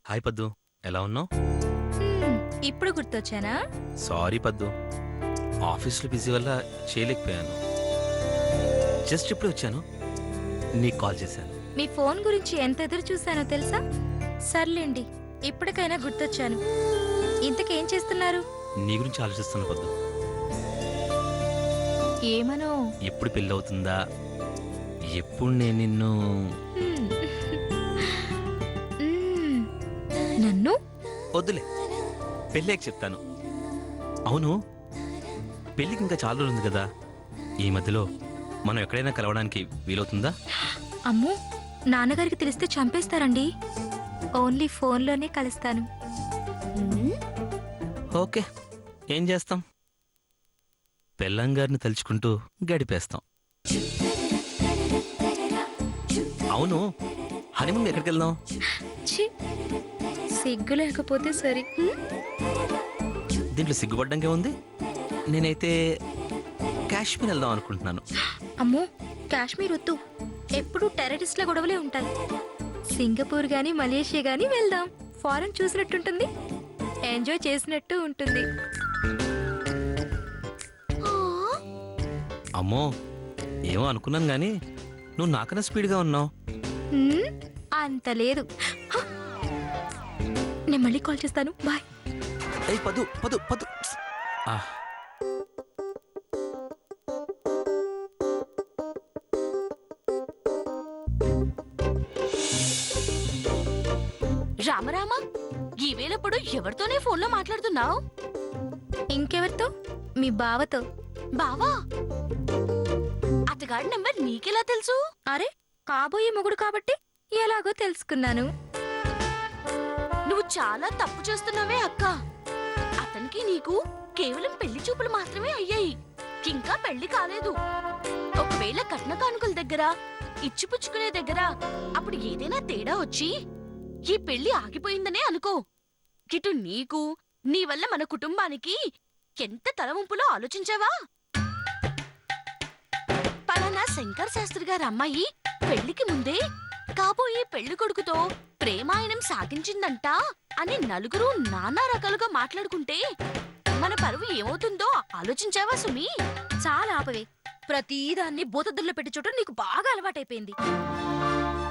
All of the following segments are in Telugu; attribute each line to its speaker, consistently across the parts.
Speaker 1: హాయ్ పద్దు, ఎలా ఉన్నావు?
Speaker 2: హ్మ్, ఇప్పుడు గుర్తొచ్చానా?
Speaker 1: సారీ పద్దు, ఆఫీస్లో బిజీ వల్ల చేయలేకపోయాను. జస్ట్ ఇప్పుడే వచ్చాను, నీకు కాల్ చేశాను.
Speaker 2: మీ ఫోన్ గురించి ఎంత ఎదురు చూశానో తెలుసా? సర్లేండి, ఇప్పటికైనా గుర్తొచ్చాను. ఇంతకేం చేస్తున్నారు?
Speaker 1: నీ గురించి ఆలోచిస్తున్నా పద్దు.
Speaker 2: ఏమనో?
Speaker 1: ఎప్పుడు పెళ్ళి అవుతుందా, ఎప్పుడు నేను నిన్ను...
Speaker 2: హ్మ్. హ్మ్, నన్ను?
Speaker 1: వద్దులే, పెళ్ళాక చెప్తాను. అవును, పెళ్ళికి ఇంకా చాలా రోజులు ఉంది కదా, ఈ మధ్యలో మనం ఎక్కడైనా కలవడానికి వీలవుతుందా?
Speaker 2: అమ్మో, నాన్నగారికి తెలిస్తే చంపేస్తారండి. ఓన్లీ ఫోన్లోనే కలుస్తాను.
Speaker 1: ఓకే, ఏం చేస్తాం, పెళ్ళంగారిని తలుచుకుంటూ గడిపేస్తాం. అవును, హనీమూన్ ఎక్కడికి వెళ్దాం?
Speaker 2: ఛీ, సిగ్గు లేకపోతే సరి.
Speaker 1: దీంట్లో సిగ్గుపడ్డానికి ఉంది. నేనైతే కాశ్మీర్ వెళ్దాం అనుకుంటున్నాను.
Speaker 2: అమ్మో, కాశ్మీర్ వద్దు. ఎప్పుడు టెర్రరిస్ట్ల గొడవలే ఉంటాయి. సింగపూర్ గాని మలేషియా గాని వెళ్దాం. ఫారెన్ చూసినట్టుంటుంది, ఎంజాయ్ చేసినట్టు ఉంటుంది.
Speaker 1: అమ్మో, ఏమో అనుకున్నాను గాని నువ్వు నాకన్నా స్పీడ్గా ఉన్నావు.
Speaker 2: హ్మ్, అంత లేదు. హ! నేను మళ్ళీ కాల్ చేస్తాను, బాయ్.
Speaker 1: ఏయ్ పదు పదు పదు.
Speaker 3: రామరామ, ఈ వేళప్పుడు ఎవరితోనే ఫోన్లో మాట్లాడుతున్నావు?
Speaker 2: ఇంకెవరితో? మీ బావతో.
Speaker 3: బావా, అతగాడి నెంబర్ నీకెలా తెలుసు?
Speaker 2: అరే, కాబోయే మొగుడు కాబట్టి ఎలాగో తెలుసుకున్నాను.
Speaker 3: నువ్వు చాలా తప్పు చేస్తున్నావే అక్క. అతనికి నీకు కేవలం పెళ్లి చూపులు మాత్రమే అయ్యాయి, ఇంకా పెళ్లి కాలేదు. ఒకవేళ కట్న కానుకల దగ్గర, ఇచ్చిపుచ్చుకునే దగ్గర అప్పుడు ఏదైనా తేడా వచ్చి ఈ పెళ్లి ఆగిపోయిందనే అనుకో. ఇటు నీకు, నీ వల్ల మన కుటుంబానికి ఎంత తలవంపులో ఆలోచించావా? పలానా శంకర్ శాస్త్రి గారి అమ్మాయి పెళ్లికి ముందే కాబోయే పెళ్లి కొడుకుతో ప్రేమాయణం సాగించిందంట అని నలుగురు నానా రకాలుగా మాట్లాడుకుంటే మన పరువు ఏమవుతుందో ఆలోచించావా సుమి?
Speaker 2: చాలా ఆపవే. ప్రతిదాన్ని బోతద్దుల్లో పెట్టి చూడటం నీకు బాగా అలవాటైపోయింది.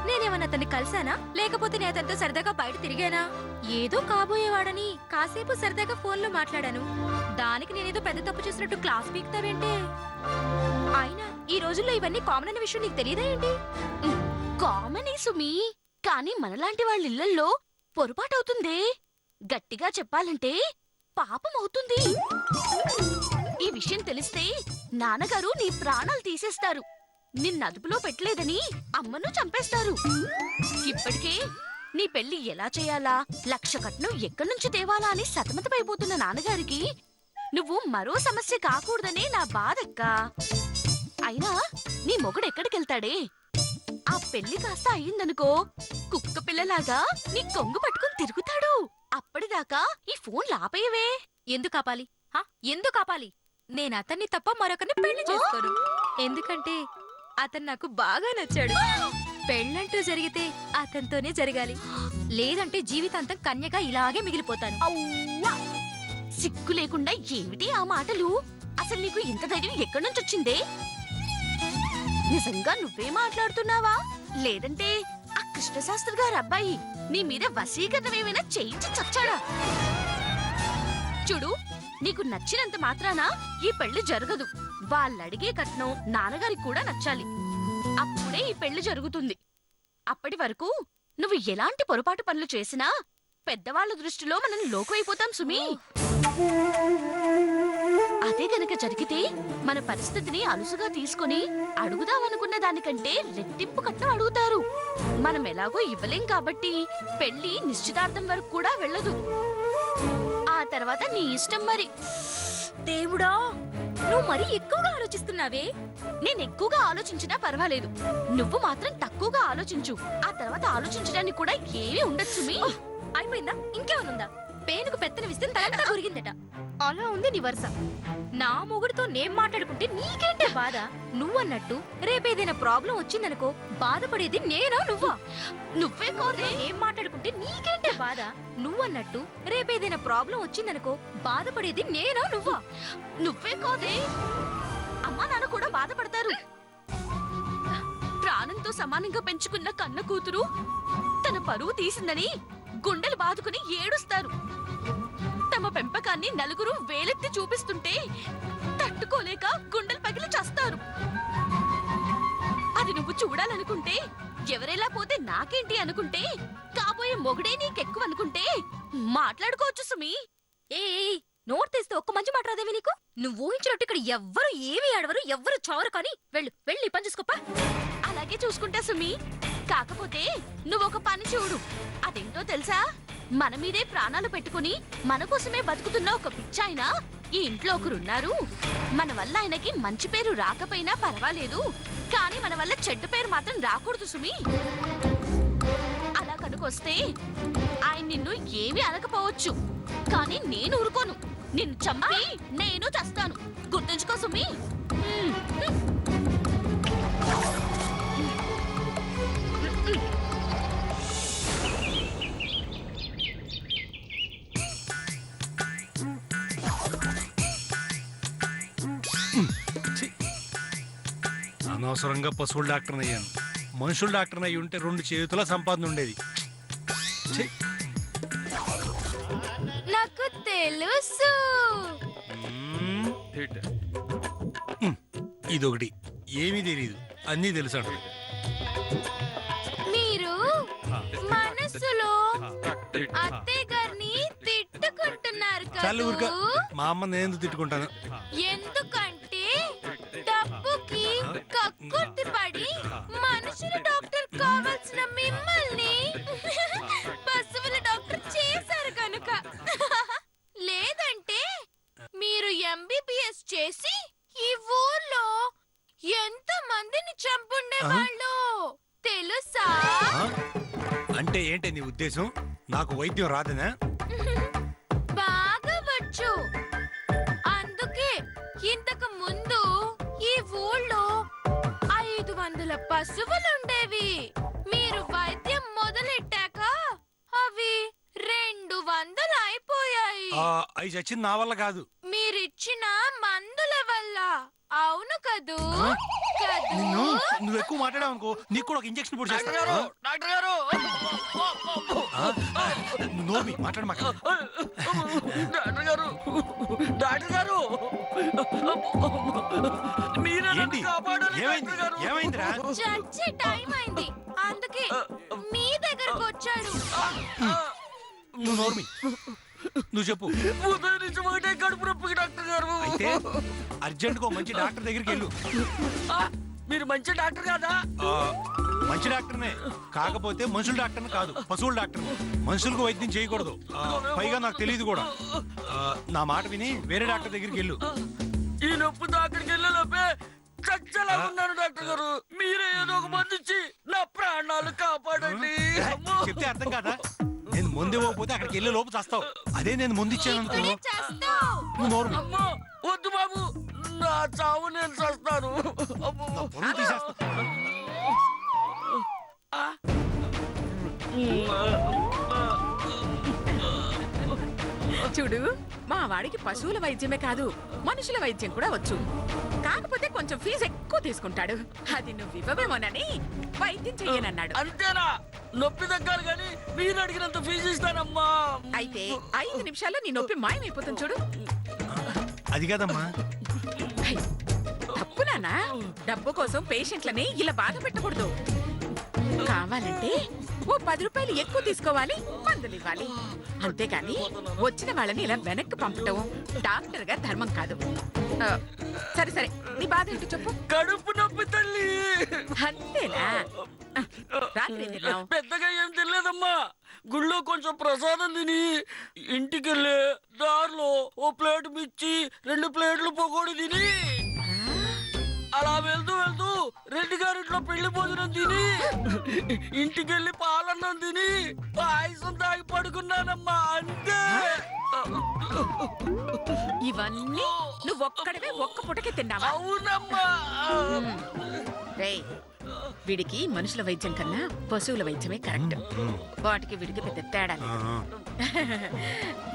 Speaker 2: నేనేమన్నా అతన్ని కలిశానా, లేకపోతే నేను అతనితో సరదాగా బయట తిరిగానా? ఏదో కాబోయేవాడని కాసేపు సరదాగా ఫోన్లో మాట్లాడాను. దానికి నేనేదో పెద్ద తప్పు చేసినట్టు క్లాస్ పీకుతావేంటే? అయినా ఈ రోజుల్లో ఇవన్నీ కామన్ అనే విషయం నీకు తెలియదా ఏంటి?
Speaker 3: కామనే సుమి, కానీ మనలాంటి వాళ్ళ ఇళ్లల్లో పొరపాటవుతుందే. గట్టిగా చెప్పాలంటే పాపం అవుతుంది. ఈ విషయం తెలిస్తే నాన్నగారు నీ ప్రాణాలు తీసేస్తారు. నిన్నదుపులో పెట్టలేదని అమ్మను చంపేస్తారు. ఇప్పటికే నీ పెళ్లి ఎలా చేయాలా, 1,00,000 కట్నం ఎక్కడి నుంచి తేవాలా అని సతమతమైపోతున్న నాన్నగారికి నువ్వు మరో సమస్య కాకూడదనే నా బాధక్కా. అయినా నీ మొగుడు ఎక్కడికెళ్తాడే? ఆ పెళ్లి కాస్త అయ్యిందనుకో, కుక్క పిల్లలాగా నీ కొంగు పట్టుకుని తిరుగుతాడు. అప్పటిదాకా ఈ ఫోన్ లాపేయవే.
Speaker 2: ఎందుకు ఆపాలి? ఎందుకు ఆపాలి? నేను అతన్ని తప్ప మరొకరిని పెళ్లి చేసుకోను. ఎందుకంటే అతను నాకు బాగా నచ్చాడు. పెళ్ళంటూ జరిగితే అతనితోనే జరగాలి, లేదంటే జీవితాంతం కన్యగా ఇలాగే మిగిలిపోతాను.
Speaker 3: అవ్వా! సిగ్గు లేకుండా ఏమిటి ఆ మాటలు? అసలు నీకు ఇంత ధైర్యం ఎక్కడి నుంచి వచ్చిందే? నిజంగా నువ్వే మాట్లాడుతున్నావా, లేదంటే ఆ కృష్ణశాస్త్రి గారి అబ్బాయి నీ మీద వశీకరణమేమైనా చేయించి చచ్చాడా? చూడు, నీకు నచ్చినంత మాత్రాన ఈ పెళ్లి జరగదు. వాళ్ళడిగే కట్నం నాన్నగారికి కూడా నచ్చాలి. అప్పుడే ఈ పెళ్లి జరుగుతుంది. అప్పటి వరకు నువ్వు ఎలాంటి పొరపాటు పనులు చేసినా పెద్దవాళ్ల దృష్టిలో మనం లోకువైపోతాం సుమి. అదే గనక జరిగితే మన పరిస్థితిని అలుసుగా తీసుకుని అడుగుదామనుకున్న దానికంటే రెట్టింపు కట్నం అడుగుతారు. మనం ఎలాగో ఇవ్వలేం కాబట్టి పెళ్లి నిశ్చితార్థం వరకు కూడా వెళ్ళదు. ఆ తర్వాత నీ ఇష్టం మరి.
Speaker 2: దేవుడా, నువ్వు మరీ ఎక్కువగా ఆలోచిస్తున్నావే.
Speaker 3: నేను ఎక్కువగా ఆలోచించినా పర్వాలేదు, నువ్వు మాత్రం తక్కువగా ఆలోచించు. ఆ తర్వాత ఆలోచించడానికి కూడా ఏమీ ఉండదు సుమి.
Speaker 2: అయిపోయిందా? ఇంకేమనుందా? పేనుకు పెత్తన విస్తే తలంతా కొరిగిందట. అలా ఉంది నీ వరుస. నా మొగుడితో నేను మాట్లాడుకుంటే నీకేంటే బాధ? నువ్వన్నట్టు రేపేదైనా ప్రాబ్లం వచ్చిందనుకో బాధపడేది నేనా నువ్వా?
Speaker 3: నువ్వే కోదే.
Speaker 2: ఏం మాట్లాడుకుంటే నీకేంటే బాధ? నువ్వన్నట్టు రేపేదైనా ప్రాబ్లం వచ్చిందనుకో బాధపడేది నేనా నువ్వా?
Speaker 3: నువ్వే కోదే. అమ్మా నాన్న కూడా బాధపడతారు. ప్రాణంతో సమానంగా పెంచుకున్న కన్న కూతురు తన పరువు తీసిందని గుండెలు బాదుకుని ఏడుస్తారు. తమ పెంపకాన్ని నలుగురు వేలెత్తి చూపిస్తుంటే తట్టుకోలేక గుండెలు పగిలి చస్తారు. అది నువ్వు చూడాలనుకుంటే ఎవరెలా పోతే నాకేంటి అనుకుంటే కాబోయే మొగుడే నీకెక్కువ అనుకుంటే మాట్లాడుకోవచ్చు సుమి.
Speaker 2: ఏ నోట్ తెస్తే ఒక్క మంచి మాట రాదేవి నీకు? నువ్వు ఊహించినట్టు ఇక్కడ ఎవ్వరు ఏమి ఆడవరు, ఎవ్వరు చావరు. కానీ వెళ్ళు వెళ్ళి పని చూసుకోపా.
Speaker 3: అలాగే చూసుకుంటా సుమి. కాకపోతే నువ్వొక పని చూడు. అదేంటో తెలుసా? మన మీదే ప్రాణాలు పెట్టుకుని మన కోసమే బతుకుతున్న ఒక పిచ్చాయన ఈ ఇంట్లో ఒకరున్నారు. మన వల్ల ఆయనకి మంచి పేరు రాకపోయినా పర్వాలేదు, కానీ మన వల్ల చెడ్డ పేరు మాత్రం రాకూడదు సుమి. అలా కనుకొస్తే ఆయన నిన్ను ఏమీ అనకపోవచ్చు, కానీ నేను ఊరుకోను. నిన్ను చంపి నేను చస్తాను. గుర్తుంచుకో సుమి.
Speaker 4: అనవసరంగా పశువుల డాక్టర్ అయ్యాను. మనుషుల డాక్టర్ అయ్యి ఉంటే 2 చేతుల సంపాదన ఉండేది. ఛీ!
Speaker 2: నాకు తెలుసు.
Speaker 4: మ్మ్. ఇదొకటి ఏమీ తెలీదు, అన్నీ తెలుసు అంటారు.
Speaker 2: మీరు మనసులో అత్తయ్య గారిని తిట్టుకుంటున్నారు
Speaker 4: చాలు ఊరుక.
Speaker 2: కదా?
Speaker 4: మా అమ్మ నేను ఎందుకు తిట్టుకుంటాను?
Speaker 2: ఎందుకంటే డబ్బుకి కక్కుర్తి పడి మనుషుల డాక్టర్ కావాల్సిన మిమ్మల్ని పశువుల డాక్టర్ చేశారు కనుక. లేదంటే మీరు ఎంబీబీఎస్ చేసి ఈ ఊర్లో ఎంత మందిని చంపుండే వాళ్ళు తెలుసా?
Speaker 4: ఆ? అంటే ఏంటి నీ ఉద్దేశం? నాకు వైద్యం రాదనా?
Speaker 2: బాగా వచ్చు. అందుకే ఇంతకు ముందు ఈ ఊళ్ళో 500 పశువులుండేవి. మీరు వైద్యం మొదలెట్టాక అవి 200 అయిపోయాయి.
Speaker 4: అవి చచ్చింది నా వల్ల కాదు,
Speaker 2: మీరిచ్చిన మందుల వల్ల. అవును కదూ? కదూ?
Speaker 4: నిన్ను నువ్వు ఎక్కువ మాట్లాడావు అనుకో నీకు కూడా ఒక ఇంజెక్షన్ పొడి చేస్తాను.
Speaker 1: డాక్టర్ గారు
Speaker 4: నోర్మి మాట్లాడు మాట్లాడు.
Speaker 1: డాక్టర్ గారు డాక్టర్ గారు మీరే నన్ను
Speaker 4: ఏంటి
Speaker 1: కాపాడాలి
Speaker 4: ఏమైంది?
Speaker 1: డాక్టర్ గారు.
Speaker 4: ఏమైందిరా?
Speaker 2: చచ్చే టైం అయింది, అందుకే మీ దగ్గరకు వచ్చాడు.
Speaker 4: నువ్వు నోర్మి, నువ్వు చెప్పు.
Speaker 1: ఉదయం నుంచి ఒకటే కడుపు నొప్పికి డాక్టర్ గారు.
Speaker 4: అయితే అర్జెంట్ గా మంచి డాక్టర్ దగ్గరికి వెళ్ళు.
Speaker 1: ఆ, మీరు మంచి డాక్టర్ కాదా?
Speaker 4: ఆ, మంచి డాక్టర్నే, కాకపోతే మనుషుల డాక్టర్ని కాదు, పశువుల డాక్టర్ని. మనుషులకు వైద్యం చేయకూడదు. పైగా నాకు తెలియదు కూడా. నా మాట విని వేరే డాక్టర్ దగ్గరికి వెళ్ళు.
Speaker 1: ఈ నొప్పితో అక్కడికి వెళ్ళలోపే చచ్చలా ఉన్నాను డాక్టర్ గారు. మీరే ఏదో ఒక మందు ఇచ్చి నా ప్రాణాలు కాపాడండి. అమ్మో.
Speaker 4: చెప్తే అర్థం కాదా? నేను ముందు ఇవ్వకపోతే అక్కడికి వెళ్ళే లోపు చేస్తావు. అదే నేను ముందు ఇచ్చాను అనుకో.
Speaker 2: ఇక్కడే చేస్తావు.
Speaker 4: నువ్వు నోర్మి.
Speaker 1: అమ్మో వద్దు బాబు, నా చావు నేను చస్తాను. అమ్మో.
Speaker 4: నా పరువు తీసేస్తా.
Speaker 5: చూడు, మా వాడికి పశువుల వైద్యమే కాదు మనుషుల వైద్యం కూడా వచ్చు. కాకపోతే కొంచెం ఫీజు ఎక్కువ తీసుకుంటాడు. అది నువ్వు ఇవ్వవేమోనని వైద్యం చెయ్యనన్నాడు.
Speaker 1: అంతేనా? నొప్పి తగ్గాలి కానీ మీరు అడిగినంత ఫీజు ఇస్తానమ్మా.
Speaker 5: అయితే 5 నిమిషాల్లో నీ నొప్పి మాయమైపోతుంది చూడు.
Speaker 4: అది కాదమ్మా,
Speaker 5: హై, తప్పు నాన్న. డబ్బు కోసం పేషెంట్లని ఇలా బాధ పెట్టకూడదు. కావాలంటే ఓ 10 రూపాయలు ఎక్కువ తీసుకోవాలి, మందులు ఇవ్వాలి. అంతేగాని వచ్చిన వాళ్ళని ఇలా వెనక్కి పంపటం డాక్టర్ గా ధర్మం కాదు. ఆ, సరే సరే, నీ బాధ ఏంటో చెప్పు.
Speaker 1: కడుపు నొప్పి తల్లి.
Speaker 5: అంతేనా? ఆ, రాత్రి ఏం తిన్నావు?
Speaker 1: పెద్దగా ఏం తినలేదమ్మా. గుళ్ళో కొంచెం ప్రసాదం తిని ఇంటికెళ్ళే దారిలో ఓ ప్లేట్ మిర్చి 2 ప్లేట్లు పకోడీ తిని అలా వెళ్తూ వెళ్తూ రెడ్డి గారింట్లో పెళ్లి భోజనం తిని ఇంటికెళ్ళి పాలన్నం తిని పాయసం తాగి పడుకున్నానమ్మా. అంతే.
Speaker 5: ఇవన్నీ నువ్వు ఒక్కడవే ఒక్క పుటకే తిన్నావా?
Speaker 1: అవునమ్మా.
Speaker 5: రేయ్, వీడికి మనుషుల వైద్యం కన్నా పశువుల వైద్యమే కరెక్ట్. వాటికి వీడికి పెద్ద తేడా
Speaker 4: ఆ,
Speaker 5: లేదు.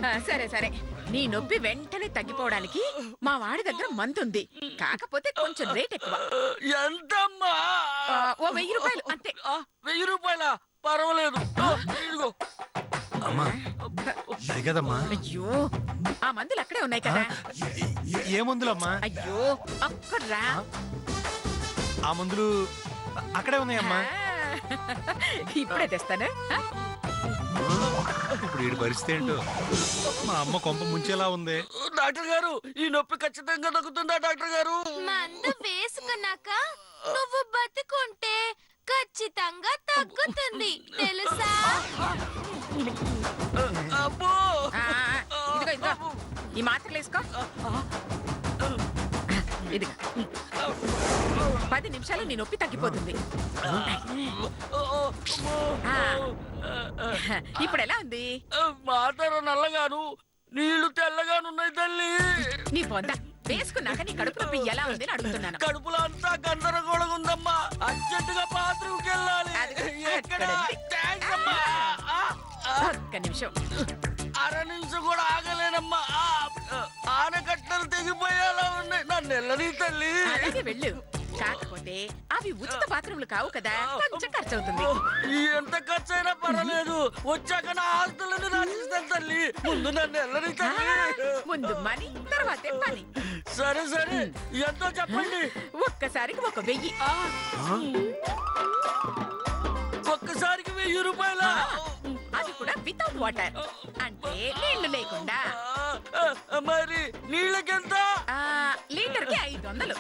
Speaker 4: ఆ.
Speaker 5: సరే సరే, నీ నొప్పి వెంటనే తగ్గిపోవడానికి మా వాడి దగ్గర మందుంది. కాకపోతే కొంచెం రేట్ ఎక్కువ.
Speaker 1: ఎంతమ్మా?
Speaker 5: ఓ 1000 రూపాయలు అంతే.
Speaker 1: 1000 రూపాయల? పర్వాలేదు. ఇదిగో.
Speaker 4: అమ్మా అది కదమ్మా.
Speaker 5: అయ్యో, ఆ మందులు అక్కడే ఉన్నాయి కదా.
Speaker 4: ఏ మందులమ్మా?
Speaker 5: అయ్యో, అక్కడ్రా.
Speaker 4: ఆ మందులు అక్కడే ఉన్నాయమ్మా.
Speaker 5: ఇప్పుడే తెస్తాను.
Speaker 4: ఇప్పుడు వీడి పరిస్థితి ఏంటో. మా అమ్మ కొంప ముంచేలా ఉంది.
Speaker 1: డాక్టర్ గారు, ఈ నొప్పి ఖచ్చితంగా తగ్గుతుందా డాక్టర్ గారు?
Speaker 2: మందు వేసుకున్నాక నువ్వు బతుకుంటే ఖచ్చితంగా తగ్గుతుంది తెలుసా?
Speaker 1: అబ్బో.
Speaker 5: ఆ, ఇదిగో ఇదిగో, ఈ మాత్రలు వేసుకో. ఇదిగో, 10 నిమిషాలు నీ నొప్పి తగ్గిపోతుంది. ఆ, ఇప్పుడు ఎలా ఉంది?
Speaker 1: మాతర నల్లగాను, నీళ్లు తెల్లగానున్నాయి తల్లి.
Speaker 5: నీ పొంద వేసుకున్నాక నీ కడుపు నొప్పి ఎలా ఉంది అని అడుగుతున్నాను.
Speaker 1: కడుపులో అంతా గందరగోళంగా ఉందమ్మా. అర్జెంటుగా బాత్రూమ్కి వెళ్ళాలి. ఎక్కడ? థాంక్స్ అమ్మా.
Speaker 5: ఒక్క నిమిషం.
Speaker 1: అర నిమిషం కూడా ఆగలేనమ్మా. ఆనకట్టలు తెగిపోయేలా ఉన్నాయి. నన్ను వెళ్ళని తల్లి.
Speaker 5: అలాగే వెళ్ళు. కాకపోతే అవి ఉచిత బాత్రూమ్లు కావు కదా, కొంచెం ఖర్చు అవుతుంది.
Speaker 1: ఎంత ఖర్చు అయినా పర్వాలేదు. వచ్చాక నా ఆస్తులను రాసిస్తాను తల్లి. ముందు నన్ను వెళ్ళని తల్లి.
Speaker 5: ముందు మనీ, తర్వాతే పని.
Speaker 1: సరే సరే, ఎంతో చెప్పండి.
Speaker 5: ఒక్కసారికి 1000.
Speaker 1: ఒక్కసారికి 1000 రూపాయల?
Speaker 5: అది కూడా వితౌట్ వాటర్, అంటే నీళ్లు లేకుండా.
Speaker 1: మరి నీళ్ళకెంత?
Speaker 5: లీటర్కి 500.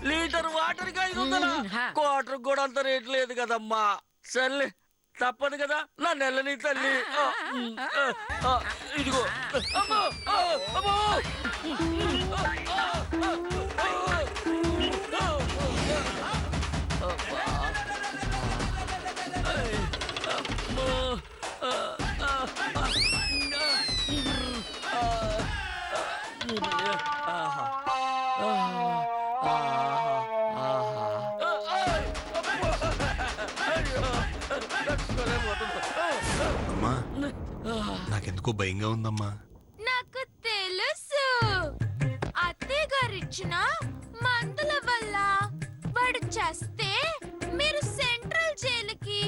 Speaker 1: లీటర్ వాటర్ కి 500?
Speaker 5: హా.
Speaker 1: క్వార్టర్ కూడా అంత రేట్ లేదు కదమ్మా. సర్లే, తప్పదు కదా, నా నెలని తల్లి. ఇదిగో. అమ్మో, అమ్మో.
Speaker 4: అమ్మా నాకెందుకో భయంగా ఉందమ్మా.
Speaker 2: నాకు తెలుసు, అత్తయ్య గారిచ్చిన మందుల వల్ల వాడు చస్తే మీరు సెంట్రల్ జైలుకి,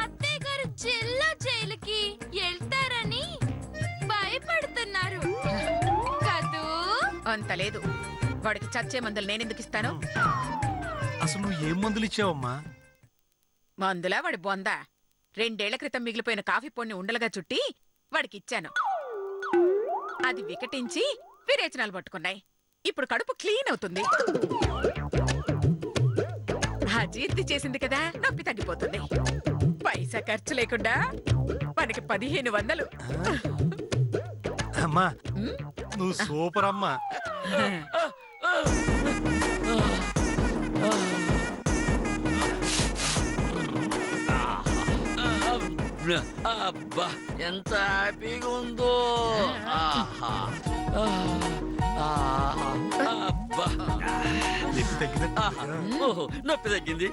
Speaker 2: అత్తయ్య గారు జిల్లా జైలుకి వెళ్తారని భయపడుతున్నారు కదూ?
Speaker 5: అంత లేదు. వాడికి చచ్చే మందులు నేనెందుకు ఇస్తాను?
Speaker 4: అసలు నువ్వు ఏం మందులు ఇచ్చావమ్మా?
Speaker 5: మందులా వాడి బొంద. 2 ఏళ్ల క్రితం మిగిలిపోయిన కాఫీ పొన్ని ఉండలుగా చుట్టి వాడికి ఇచ్చాను. అది వికటించి విరేచనాలు పట్టుకున్నాయి. ఇప్పుడు కడుపు క్లీన్ అవుతుంది. అజీర్తి చేసింది కదా, నొప్పి తగ్గిపోతుంది. పైసా ఖర్చు లేకుండా మనకి 1500.
Speaker 4: అమ్మా నువ్వు సూపర్ అమ్మా.
Speaker 1: అబ్బా, ఎంత హ్యాపీగా ఉందో. ఆహా. అబ్బా.
Speaker 4: నొప్పి తగ్గినట్టు.
Speaker 1: ఆహా. ఓహో, నొప్పి తగ్గింది.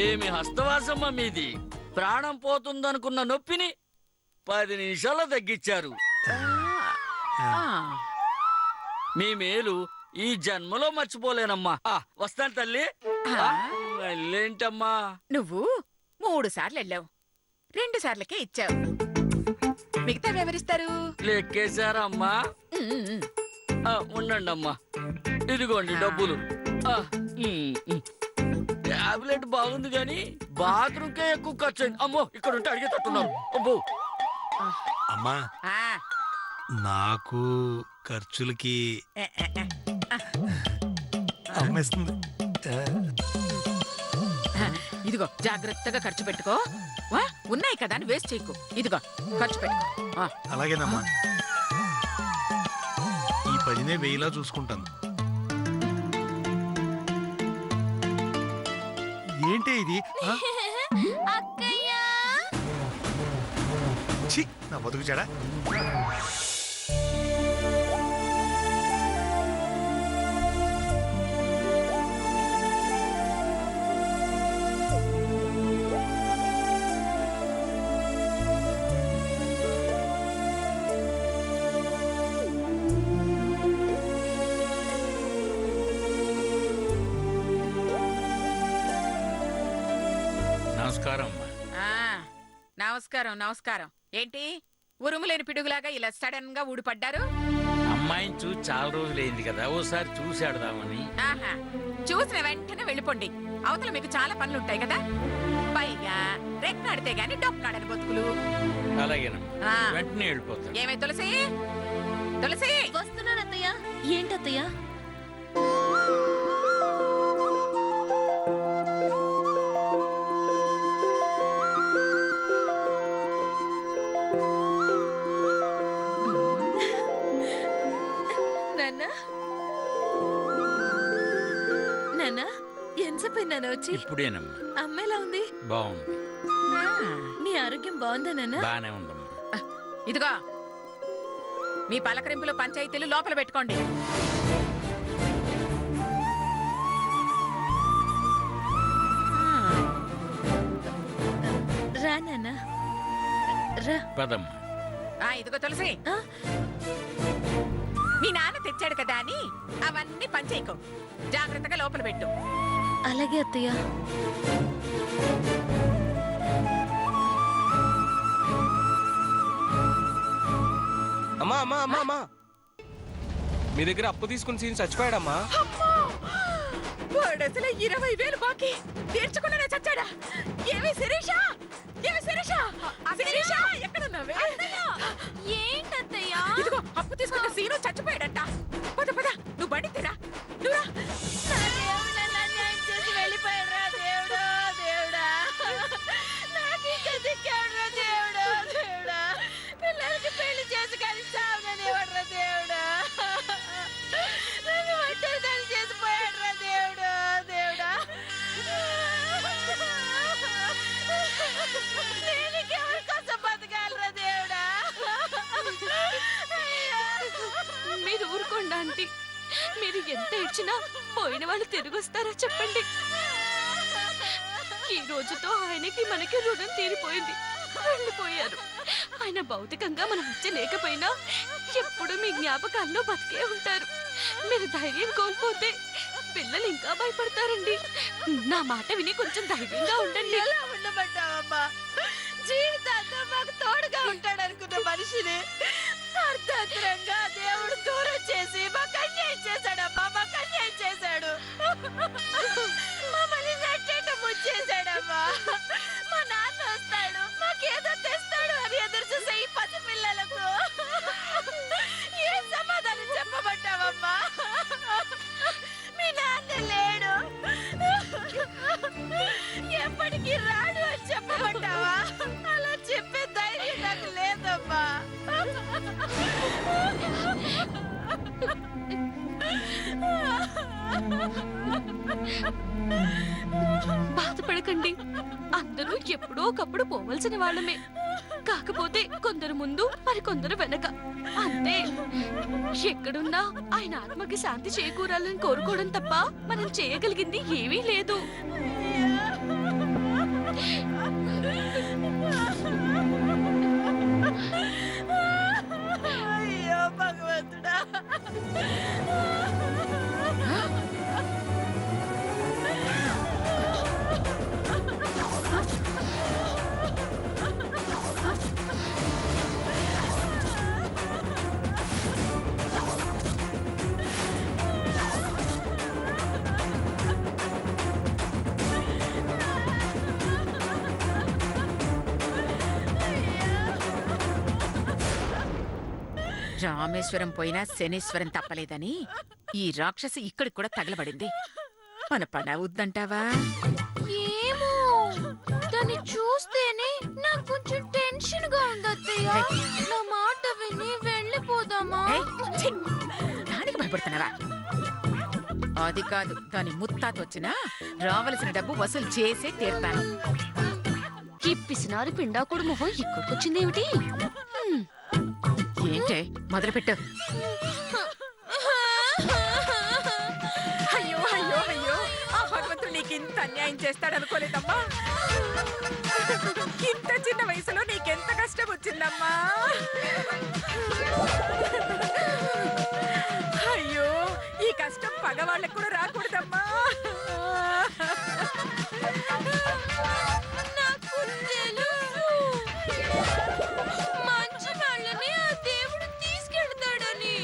Speaker 1: ఏమి హస్తవాసమ్మా మీది. ప్రాణం పోతుందనుకున్న నొప్పిని 10 నిమిషాల్లో తగ్గించారు. మీ మేలు ఈ జన్మలో మర్చిపోలేనమ్మా. వస్తాను తల్లి. మళ్ళేంటమ్మా?
Speaker 5: నువ్వు 3 సార్లు వెళ్ళావు, 2 సార్లకే ఇచ్చావు. మిగతా ఎవరిస్తారు?
Speaker 1: లెక్కేశారమ్మా. ఉండండి అమ్మా, ఇదిగోండి డబ్బులు. టాబ్లెట్ బాగుంది కానీ బాత్రూమ్కే ఎక్కువ ఖర్చు అయింది. అమ్మో, ఇక్కడ ఉంటే అడిగే తట్టున్నాను. అబ్బో.
Speaker 4: అమ్మా
Speaker 5: ఆ,
Speaker 4: నాకు ఖర్చులకి అమ్మేస్తుంది.
Speaker 5: ఇదిగో జాగ్రత్తగా ఖర్చు పెట్టుకో. ఉన్నాయి కదా అని వేస్ట్ చేయకు. ఇదిగో ఖర్చు పెట్టుకో.
Speaker 4: అలాగేనమ్మా. ఈ 10నే 1000లా చూసుకుంటాను. ఏంటి ఇది?
Speaker 2: అక్కయ్య
Speaker 4: ఛీ, నా బతుకు చెడా.
Speaker 1: నమస్కారం అమ్మా.
Speaker 5: ఆ, నమస్కారం నమస్కారం. ఏంటి ఉరుములేని పిడుగులాగా ఇలా సడన్ గా ఊడిపడ్డారు?
Speaker 1: అమ్మాయిని చూసి చాలా రోజులైంది కదా, ఓసారి చూసి ఆడదామని.
Speaker 5: ఆహా, చూసిన వెంటనే వెళ్ళిపోండి. అవతల మీకు చాలా పనులుంటాయి కదా. పైగా రెక్కాడితే గాని డొక్కాడని బతుకులు.
Speaker 1: అలాగేనమ్మా,
Speaker 5: ఆ.
Speaker 1: వెంటనే వెళ్ళిపోతాను.
Speaker 5: ఏమే తులసి, తులసి,
Speaker 2: వస్తున్నాను అత్తయ్య. ఏంటత్తయ్య? నాన్న ఎంతసేపు నాన్న వచ్చి?
Speaker 1: ఇప్పుడేనమ్మా.
Speaker 2: అమ్మ ఎలా ఉంది?
Speaker 1: బాగుంది.
Speaker 2: నీ ఆరోగ్యం బాగుందా నాన్న?
Speaker 1: బానే ఉందమ్మా.
Speaker 5: ఇదిగో మీ పలకరింపులు పంచాయతీలు లోపల పెట్టుకోండి.
Speaker 2: రా నాన్న రా.
Speaker 1: పదమ్మా.
Speaker 5: ఇదిగో తులసి,
Speaker 2: ఆ?
Speaker 5: మీ నాన్న తెచ్చాడు కదా అని అవన్నీ పంచేయకు. జాగ్రత్తగా లోపల పెట్టు.
Speaker 2: అలాగే అత్తయ్య.
Speaker 6: అమ్మా అమ్మా అమ్మా అమ్మా, మీ దగ్గర అప్పు తీసుకుని సీన్ చచ్చిపోయాడమ్మా.
Speaker 5: వాడసలు 20,000 బాకీ తీర్చుకున్నానే చచ్చాడా? ఏమి శిరీష, ఏమి శిరీష, శిరీష ఎక్కడున్నావే?
Speaker 2: ఏంటత్తయ్య?
Speaker 5: ఇదిగో అప్పు తీసుకున్న సీను చచ్చిపోయాడంట. పద పద, నువ్వు బండి తీరా, నువ్వురా.
Speaker 2: వెళ్ళిపోయారా దేవుడా, దేవుడా, నాకు ఇంకా దిక్కాడురా దేవుడా, దేవుడా, పిల్లలకి పెళ్లి చేసి కలిసావునని ఎవడరా దేవుడా, నన్ను ఒంటరిదాన్ని చేసిపోయాడురా దేవుడా, దేవుడా, నేను ఎవరి కోసం బతకాలిరా దేవుడా.
Speaker 3: మీరు ఊరుకోండి ఆంటీ. మీరు ఎంత ఏడ్చినా పోయిన వాళ్ళు తిరిగి వస్తారా చెప్పండి. ఈ రోజుతో ఆయనకి మనకి రుణం తీరిపోయింది. వెళ్ళిపోయారు. ఆయన భౌతికంగా మన మధ్య లేకపోయినా ఎప్పుడు మీ జ్ఞాపకాల్లో బతికే ఉంటారు. మీరు ధైర్యం కోల్పోతే పిల్లలు ఇంకా భయపడతారండి. నా మాట విని కొంచెం ధైర్యంగా ఉండండి.
Speaker 2: ఎలా ఉండమంటావమ్మా? జీవితాంతం మాకు తోడుగా ఉంటాడనుకున్న మనిషిని అర్ధాంతరంగా దేవుడు దూరం చేసి మాకు అన్యాయం చేశాడమ్మా, మాకు అన్యాయం చేశాడు. మమ్మల్ని నట్టేట ముంచేశాడమ్మా. మా నాన్న వస్తాడు, మాకేదో తెస్తాడు అని ఎదురు చూసే ఈ పసి పిల్లలకు ఏం సమాధానం చెప్పమంటావమ్మా? మీ నాన్న లేడు, ఎప్పటికీ రాడు అని చెప్పమంటావా? అలా చెప్పే ధైర్యం నాకు లేదమ్మా.
Speaker 3: బాధపడకండి. అందరూ ఎప్పుడో ఒకప్పుడు పోవలసిన వాళ్ళమే. కాకపోతే కొందరు ముందు మరి కొందరు వెనక, అంతే. ఎక్కడున్నా ఆయన ఆత్మకి శాంతి చేకూరాలని కోరుకోవడం తప్ప మనం చేయగలిగింది ఏమీ లేదు.
Speaker 2: అయ్యో భగవంతుడా.
Speaker 5: రామేశ్వరం పోయినా శనీశ్వరం తప్పలేదని ఈ రాక్షసి ఇక్కడికి కూడా తగలబడింది. మన పని అవుద్దంటావా?
Speaker 2: ఏమో, దాన్ని చూస్తేనే నాకు కొంచెం టెన్షన్ గా ఉంది అత్తయ్య. నా మాట విని వెళ్ళిపోదామా?
Speaker 5: ఏయ్, ఛీ! దానికి భయపడుతున్నావా? అది కాదు, దాని ముత్తాత వచ్చినా రావలసిన డబ్బు వసూలు చేసే తీర్తాను.
Speaker 3: ఈ పిసినారి పిండాకుడు మొహం ఇక్కడికొచ్చిందేమిటి?
Speaker 5: ఏంటే మొదలుపెట్టు. అయ్యో అయ్యో అయ్యో, ఆ భగవంతుడు నీకు ఇంత అన్యాయం చేస్తాడనుకోలేదమ్మా. ఇంత చిన్న వయసులో నీకెంత కష్టం వచ్చిందమ్మా. అయ్యో, ఈ కష్టం పగవాళ్ళకు కూడా రాకూడదమ్మా.
Speaker 2: నాకు తెలుసు. మంచి వాళ్ళని ఆ దేవుడు తీసుకెళ్తాడని.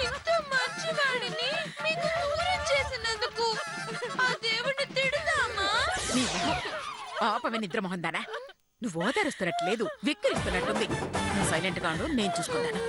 Speaker 2: ఇంత మంచి వాడిని మీకు దూరం చేసినందుకు ఆ దేవుడిని తిడతామా?
Speaker 5: నీ మొహం. ఆపవే నిద్ర మొహం దానా. నువ్వు ఓదారుస్తున్నట్లేదు, వెక్కిరిస్తున్నట్టుంది. నువ్వు సైలెంట్ గా ఉండు, నేను చూసుకున్నాను.